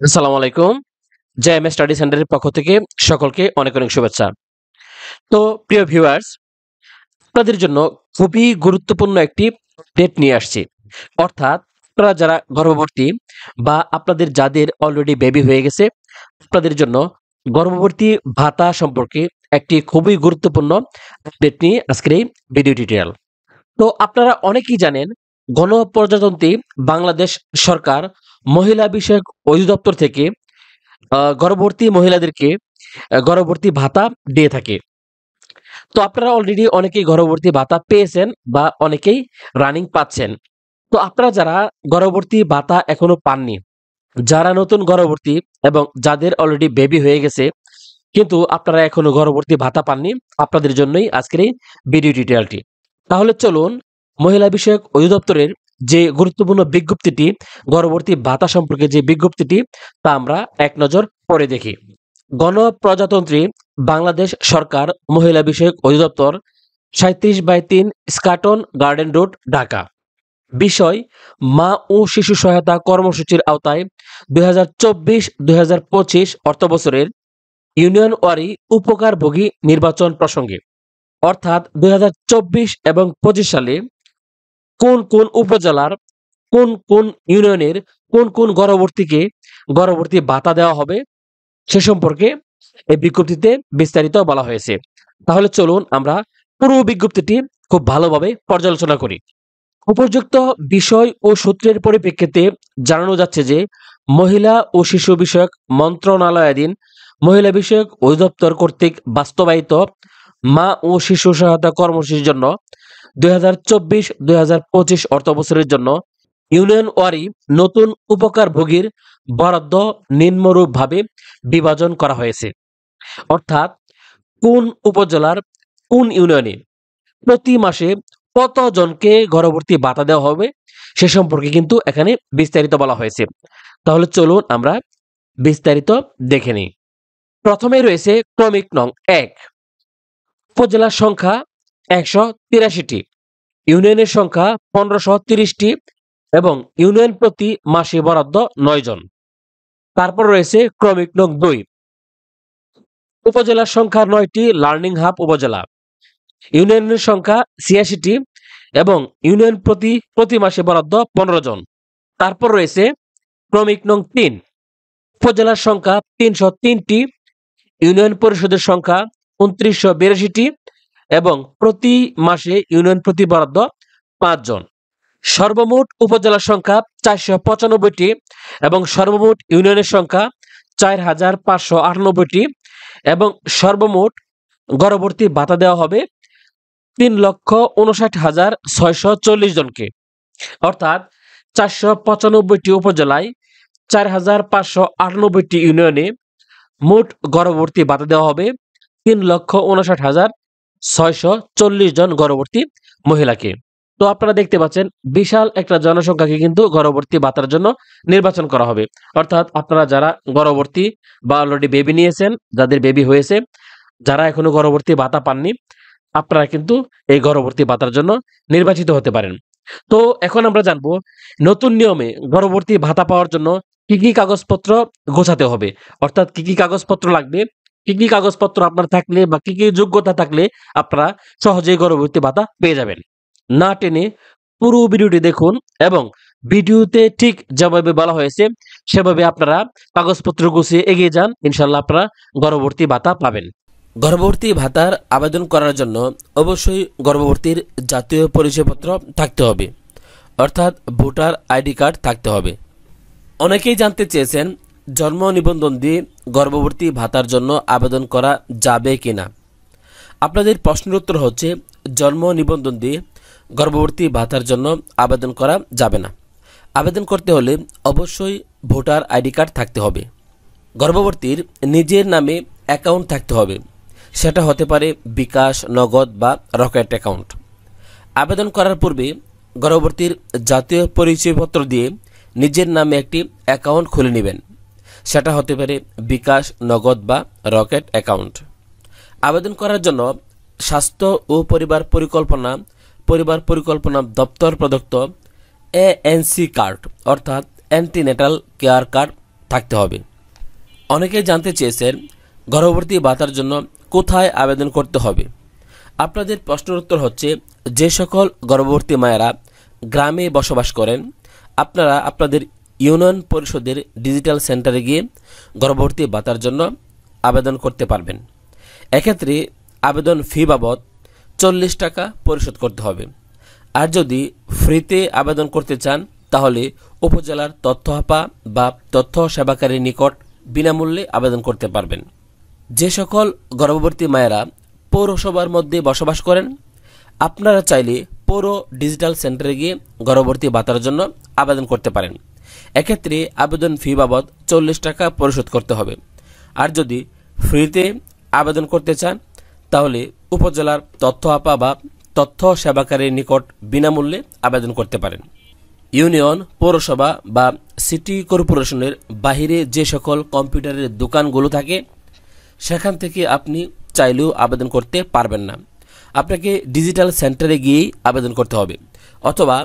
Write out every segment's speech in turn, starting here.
আসসালামু আলাইকুম। JMA study সেন্টারের পক্ষ থেকে সকলকে অনেক অনেক শুভেচ্ছা। তো প্রিয় ভিউয়ার্স, আপনাদের জন্য খুবই গুরুত্বপূর্ণ একটি আপডেট নিয়ে আসছি। অর্থাৎ আপনারা যারা গর্ভবতী বা আপনাদের যাদের অলরেডি বেবি হয়ে গেছে, আপনাদের জন্য গর্ভবতী ভাতা সম্পর্কে একটি খুবই গুরুত্বপূর্ণ আপডেট নিয়ে আজকের এই ভিডিও টিউটোরিয়াল। তো আপনারা অনেকেই জানেন, গণপ্রজাতন্ত্রী বাংলাদেশ সরকার মহিলা বিষয়ক অধিদপ্তর থেকে গর্ভবতী মহিলাদেরকে গর্ভবতী ভাতা দিয়ে থাকে। তো আপনারা অলরেডি অনেকেই গর্ভবতী ভাতা পেয়েছেন বা অনেকেই রানিং পাচ্ছেন। তো আপনারা যারা গর্ভবতী ভাতা এখনো পাননি, যারা নতুন গর্ভবতী এবং যাদের অলরেডি বেবি হয়ে গেছে কিন্তু আপনারা এখনো গর্ভবতী ভাতা পাননি, আপনাদের জন্যই আজকের এই ভিডিও টিউটোরিয়ালটি। তাহলে চলুন মহিলা বিষয়ক অধিদপ্তরের যে গুরুত্বপূর্ণ বিজ্ঞপ্তিটি, গর্ভবতী ভাতা সম্পর্কে যে বিজ্ঞপ্তিটি, তা আমরা এক নজর পড়ে দেখি। গণপ্রজাতন্ত্রী বাংলাদেশ সরকার মহিলা বিষয়ক অধিদপ্তর, 37/3 স্কাটন গার্ডেন রোড, ঢাকা। বিষয়: মা ও শিশু সহায়তা কর্মসূচির আওতায় 2024-2025 অর্থবছরের ইউনিয়ন ওয়ারি উপকারভোগী নির্বাচন প্রসঙ্গে। অর্থাৎ 2024 এবং 25 সালে কোন কোন উপজেলার কোন কোন ইউনিয়নের কোন কোন গর্ভবতীকে গর্ভবতী ভাতা দেওয়া হবে সে সম্পর্কে এই বিজ্ঞপ্তিতে বিস্তারিত বলা হয়েছে। তাহলে চলুন আমরা পুরো বিজ্ঞপ্তিটি খুব ভালোভাবে পর্যালোচনা করি। উপযুক্ত বিষয় ও সূত্রের পরিপ্রেক্ষিতে জানানো যাচ্ছে যে মহিলা ও শিশু বিষয়ক মন্ত্রণালয়াধীন মহিলা বিষয়ক অধিদপ্তর কর্তৃক বাস্তবায়িত মা ও শিশু সহায়তা কর্মসূচির জন্য 2024-2025 অর্থবছরের জন্য ইউনিয়ন ওয়ারি নতুন উপকারভোগীর বরাদ্দ নিম্নরূপভাবে বিভাজন করা হয়েছে। অর্থাৎ কোন উপজেলার কোন ইউনিয়নে প্রতি মাসে কতজনকে গর্ভবতী ভাতা দেওয়া হবে সে সম্পর্কে কিন্তু এখানে বিস্তারিত বলা হয়েছে। তাহলে চলুন আমরা বিস্তারিত দেখে নিই। প্রথমে রয়েছে ক্রমিক নং 1, উপজেলার সংখ্যা 183টি, ইউনিয়নের সংখ্যা 1530টি এবং ইউনিয়ন প্রতি মাসে বরাদ্দ 9 জন। তারপর রয়েছে ক্রমিক নং 2, উপজেলার সংখ্যা 9টি, লার্নিং হাব উপজেলা, ইউনিয়নের সংখ্যা 86টি এবং ইউনিয়ন প্রতি মাসে বরাদ্দ 15 জন। তারপর রয়েছে ক্রমিক নং 3, উপজেলার সংখ্যা 303টি, ইউনিয়ন পরিষদের সংখ্যা 2982টি এবং প্রতি মাসে ইউনিয়ন প্রতি বরাদ্দ 5 জন। সর্বমোট উপজেলার সংখ্যা 495টি এবং সর্বমোট ইউনিয়নের সংখ্যা 4598টি এবং সর্বমোট গর্ভবতী ভাতা দেওয়া হবে 3,59,640 জনকে। অর্থাৎ 495টি উপজেলায় 4598টি ইউনিয়নে মোট গর্ভবতী ভাতা দেওয়া হবে 3,59,640 জন গর্ভবতী মহিলাকে। তো আপনারা দেখতে পাচ্ছেন বিশাল একটা জনসংখ্যাকে কিন্তু গর্ভবতী ভাতার জন্য নির্বাচন করা হবে। অর্থাৎ আপনারা যারা গর্ভবতী বা অলরেডি বেবি নিয়েছেন, যাদের বেবি হয়েছে, যারা এখনো গর্ভবতী ভাতা পাননি, আপনারা কিন্তু এই গর্ভবতী ভাতার জন্য নির্বাচিত হতে পারেন। তো এখন আমরা জানবো নতুন নিয়মে গর্ভবতী ভাতা পাওয়ার জন্য কি কি কাগজপত্র গোছাতে হবে, অর্থাৎ কি কি কাগজপত্র লাগবে, কি কি কাগজপত্র আপনার থাকলে বা কি কি যোগ্যতা থাকলে আপনারা সহজেই গর্ভবতী ভাতা পেয়ে যাবেন। না টেনে পুরো ভিডিওটি দেখুন এবং ভিডিওতে ঠিক যেভাবে বলা হয়েছে সেভাবে আপনারা কাগজপত্র গুছিয়ে এগিয়ে যান, ইনশাল্লাহ আপনারা গর্ভবতী ভাতা পাবেন। গর্ভবতী ভাতার আবেদন করার জন্য অবশ্যই গর্ভবতীর জাতীয় পরিচয়পত্র থাকতে হবে, অর্থাৎ ভোটার আইডি কার্ড থাকতে হবে। অনেকেই জানতে চেয়েছেন জন্ম নিবন্ধন দিয়ে গর্ভবতী ভাতার জন্য আবেদন করা যাবে কিনা। আপনাদের প্রশ্নের উত্তর হচ্ছে জন্ম নিবন্ধন দিয়ে গর্ভবতী ভাতার জন্য আবেদন করা যাবে না। আবেদন করতে হলে অবশ্যই ভোটার আইডি কার্ড থাকতে হবে। গর্ভবতীর নিজের নামে অ্যাকাউন্ট থাকতে হবে, সেটা হতে পারে বিকাশ, নগদ বা রকেট অ্যাকাউন্ট। আবেদন করার পূর্বে গর্ভবতীর জাতীয় পরিচয়পত্র দিয়ে নিজের নামে একটি অ্যাকাউন্ট খুলে নেবেন, সেটা হতে পারে বিকাশ, নগদ বা রকেট অ্যাকাউন্ট। আবেদন করার জন্য স্বাস্থ্য ও পরিবার পরিকল্পনা দপ্তর প্রদত্ত ANC কার্ড অর্থাৎ অ্যান্টিনেটাল কেয়ার কার্ড থাকতে হবে। অনেকেই জানতে চেয়েছেন গর্ভবতী ভাতার জন্য কোথায় আবেদন করতে হবে। আপনাদের প্রশ্নের উত্তর হচ্ছে, যে সকল গর্ভবতী মায়েরা গ্রামে বসবাস করেন আপনারা আপনাদের ইউনিয়ন পরিষদের ডিজিটাল সেন্টারে গিয়ে গর্ভবতী ভাতার জন্য আবেদন করতে পারবেন। এক্ষেত্রে আবেদন ফি বাবদ 40 টাকা পরিশোধ করতে হবে। আর যদি ফ্রিতে আবেদন করতে চান তাহলে উপজেলার তথ্য হাপা বা তথ্য সেবাকারীর নিকট বিনামূল্যে আবেদন করতে পারবেন। যে সকল গর্ভবতী মায়েরা পৌরসভার মধ্যে বসবাস করেন আপনারা চাইলে পৌর ডিজিটাল সেন্টারে গিয়ে গর্ভবতী ভাতার জন্য আবেদন করতে পারেন। এক্ষেত্রে আবেদন ফি বাবদ 40 টাকা পরিশোধ করতে হবে। আর যদি ফ্রিতে আবেদন করতে চান তাহলে উপজেলার তথ্য হাপা বা তথ্য সেবাকারীর নিকট বিনামূল্যে আবেদন করতে পারেন। ইউনিয়ন, পৌরসভা বা সিটি কর্পোরেশনের বাহিরে যে সকল কম্পিউটারের দোকানগুলো থাকে সেখান থেকে আপনি চাইলেও আবেদন করতে পারবেন না। আপনাকে ডিজিটাল সেন্টারে গিয়েই আবেদন করতে হবে অথবা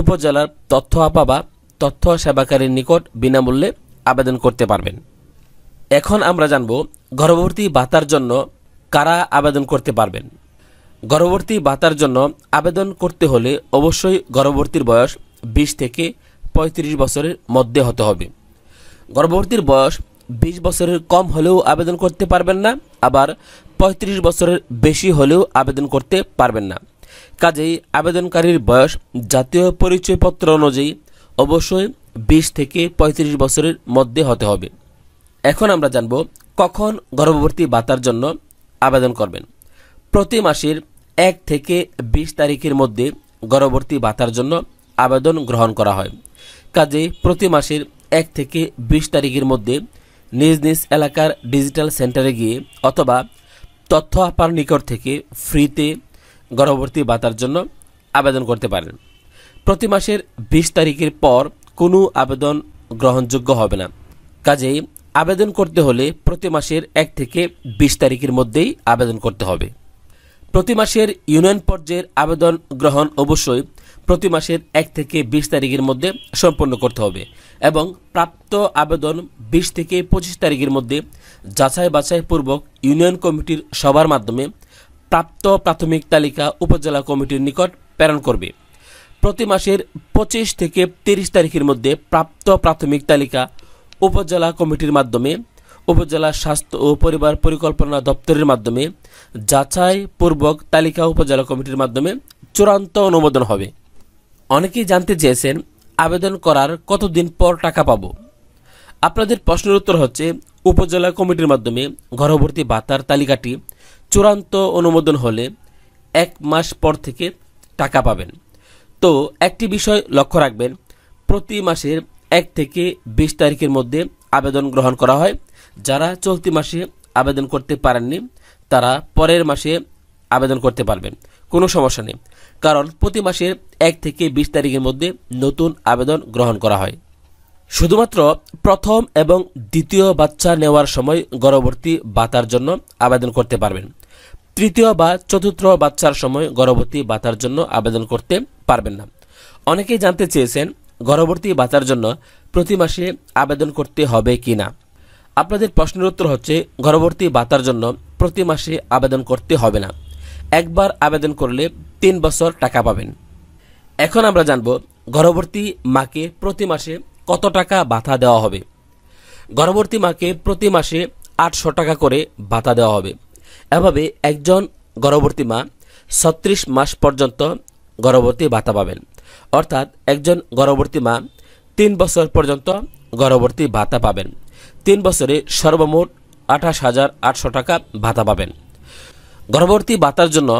উপজেলার তথ্য হাপা বা তথ্য সেবাকারীর নিকট বিনামূল্যে আবেদন করতে পারবেন। এখন আমরা জানব গর্ভবতী ভাতার জন্য কারা আবেদন করতে পারবেন। গর্ভবতী ভাতার জন্য আবেদন করতে হলে অবশ্যই গর্ভবতীর বয়স 20 থেকে 35 বছরের মধ্যে হতে হবে। গর্ভবতীর বয়স 20 বছরের কম হলেও আবেদন করতে পারবেন না, আবার 35 বছরের বেশি হলেও আবেদন করতে পারবেন না। কাজেই আবেদনকারীর বয়স জাতীয় পরিচয়পত্র অনুযায়ী অবশ্যই 20 থেকে 35 বছরের মধ্যে হতে হবে। এখন আমরা জানব কখন গর্ভবতী ভাতার জন্য আবেদন করবেন। প্রতি মাসের 1 থেকে 20 তারিখের মধ্যে গর্ভবতী ভাতার জন্য আবেদন গ্রহণ করা হয়। কাজেই প্রতি মাসের 1 থেকে 20 তারিখের মধ্যে নিজ নিজ এলাকার ডিজিটাল সেন্টারে গিয়ে অথবা তথ্য হাপার নিকট থেকে ফ্রিতে গর্ভবতী ভাতার জন্য আবেদন করতে পারেন। প্রতি মাসের 20 তারিখের পর কোনো আবেদন গ্রহণযোগ্য হবে না। কাজেই আবেদন করতে হলে প্রতি মাসের 1 থেকে 20 তারিখের মধ্যেই আবেদন করতে হবে। প্রতি মাসের ইউনিয়ন পর্যায়ের আবেদন গ্রহণ অবশ্যই প্রতি মাসের 1 থেকে 20 তারিখের মধ্যে সম্পন্ন করতে হবে এবং প্রাপ্ত আবেদন 20 থেকে 25 তারিখের মধ্যে যাচাই বাছাই পূর্বক ইউনিয়ন কমিটির সভার মাধ্যমে প্রাপ্ত প্রাথমিক তালিকা উপজেলা কমিটির নিকট প্রেরণ করবে। প্রতি মাসের 25 থেকে 30 তারিখের মধ্যে প্রাপ্ত প্রাথমিক তালিকা উপজেলা কমিটির মাধ্যমে উপজেলা স্বাস্থ্য ও পরিবার পরিকল্পনা দপ্তরের মাধ্যমে যাচাই পূর্বক তালিকা উপজেলা কমিটির মাধ্যমে চূড়ান্ত অনুমোদন হবে। অনেকেই জানতে চেয়েছেন আবেদন করার কতদিন পর টাকা পাবো। আপনাদের প্রশ্নের উত্তর হচ্ছে, উপজেলা কমিটির মাধ্যমে গর্ভবতী ভাতার তালিকাটি চূড়ান্ত অনুমোদন হলে 1 মাস পর থেকে টাকা পাবেন। তো একটি বিষয় লক্ষ্য রাখবেন, প্রতি মাসের 1 থেকে 20 তারিখের মধ্যে আবেদন গ্রহণ করা হয়। যারা চলতি মাসে আবেদন করতে পারেননি তারা পরের মাসে আবেদন করতে পারবেন, কোনো সমস্যা নেই, কারণ প্রতি মাসের 1 থেকে 20 তারিখের মধ্যে নতুন আবেদন গ্রহণ করা হয়। শুধুমাত্র প্রথম এবং দ্বিতীয় বাচ্চা নেওয়ার সময় গর্ভবতী ভাতার জন্য আবেদন করতে পারবেন। তৃতীয় বা চতুর্থ বাচ্চার সময় গর্ভবতী ভাতার জন্য আবেদন করতে পারবেন না। অনেকেই জানতে চেয়েছেন গর্ভবতী ভাতার জন্য প্রতি মাসে আবেদন করতে হবে কি না। আপনাদের প্রশ্নের উত্তর হচ্ছে, গর্ভবতী ভাতার জন্য প্রতি মাসে আবেদন করতে হবে না। একবার আবেদন করলে 3 বছর টাকা পাবেন। এখন আমরা জানব গর্ভবতী মাকে প্রতি মাসে কত টাকা ভাতা দেওয়া হবে। গর্ভবতী মাকে প্রতি মাসে 800 টাকা করে ভাতা দেওয়া হবে। এভাবে একজন গর্ভবতী মা 36 মাস পর্যন্ত গর্ভবতী ভাতা পাবেন। অর্থাৎ একজন গর্ভবতী মা 3 বছর পর্যন্ত গর্ভবতী ভাতা পাবেন। 3 বছরে সর্বমোট 28,800 টাকা ভাতা পাবেন। গর্ভবতী ভাতার জন্য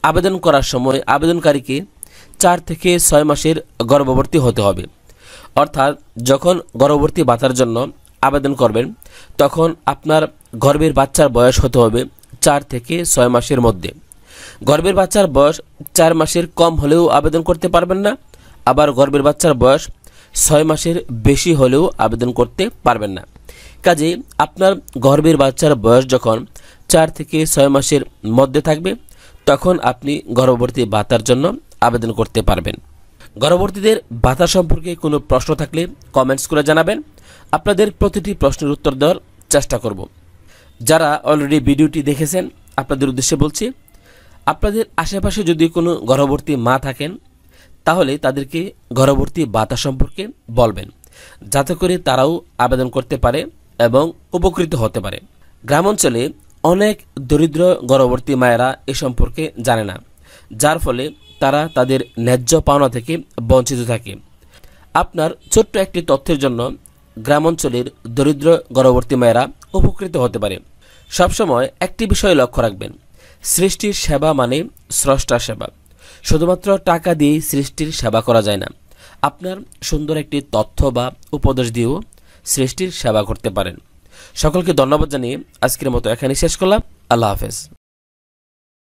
আবেদন করার সময় আবেদনকারীকে 4 থেকে 6 মাসের গর্ভবতী হতে হবে। অর্থাৎ যখন গর্ভবতী ভাতার জন্য আবেদন করবেন তখন আপনার গর্ভের বাচ্চার বয়স হতে হবে 4 থেকে 6 মাসের মধ্যে। গর্ভের বাচ্চার বয়স 4 মাসের কম হলেও আবেদন করতে পারবেন না, আবার গর্ভের বাচ্চার বয়স 6 মাসের বেশি হলেও আবেদন করতে পারবেন না। কাজেই আপনার গর্ভের বাচ্চার বয়স যখন 4 থেকে 6 মাসের মধ্যে থাকবে তখন আপনি গর্ভবতী ভাতার জন্য আবেদন করতে পারবেন। গর্ভবতীদের ভাতা সম্পর্কে কোনো প্রশ্ন থাকলে কমেন্টস করে জানাবেন। আপনাদের প্রতিটি প্রশ্নের উত্তর দেওয়ার চেষ্টা করব। যারা অলরেডি ভিডিওটি দেখেছেন আপনাদের উদ্দেশ্যে বলছি, আপনাদের আশেপাশে যদি কোনো গর্ভবতী মা থাকেন তাহলে তাদেরকে গর্ভবতী ভাতা সম্পর্কে বলবেন, যাতে করে তারাও আবেদন করতে পারে এবং উপকৃত হতে পারে। গ্রাম অঞ্চলে অনেক দরিদ্র গর্ভবতী মায়েরা এ সম্পর্কে জানে না, যার ফলে তারা তাদের ন্যায্য পাওনা থেকে বঞ্চিত থাকে। আপনার ছোট্ট একটি তথ্যের জন্য গ্রাম অঞ্চলের দরিদ্র গর্ভবতী মায়েরা উপকৃত হতে পারে। সবসময় একটি বিষয় লক্ষ্য রাখবেন, সৃষ্টির সেবা মানে স্রষ্টার সেবা। শুধুমাত্র টাকা দিয়েই সৃষ্টির সেবা করা যায় না, আপনার সুন্দর একটি তথ্য বা উপদেশ দিয়েও সৃষ্টির সেবা করতে পারেন। সকলকে ধন্যবাদ জানিয়ে আজকের মতো এখানে শেষ করলাম। আল্লাহ হাফেজ।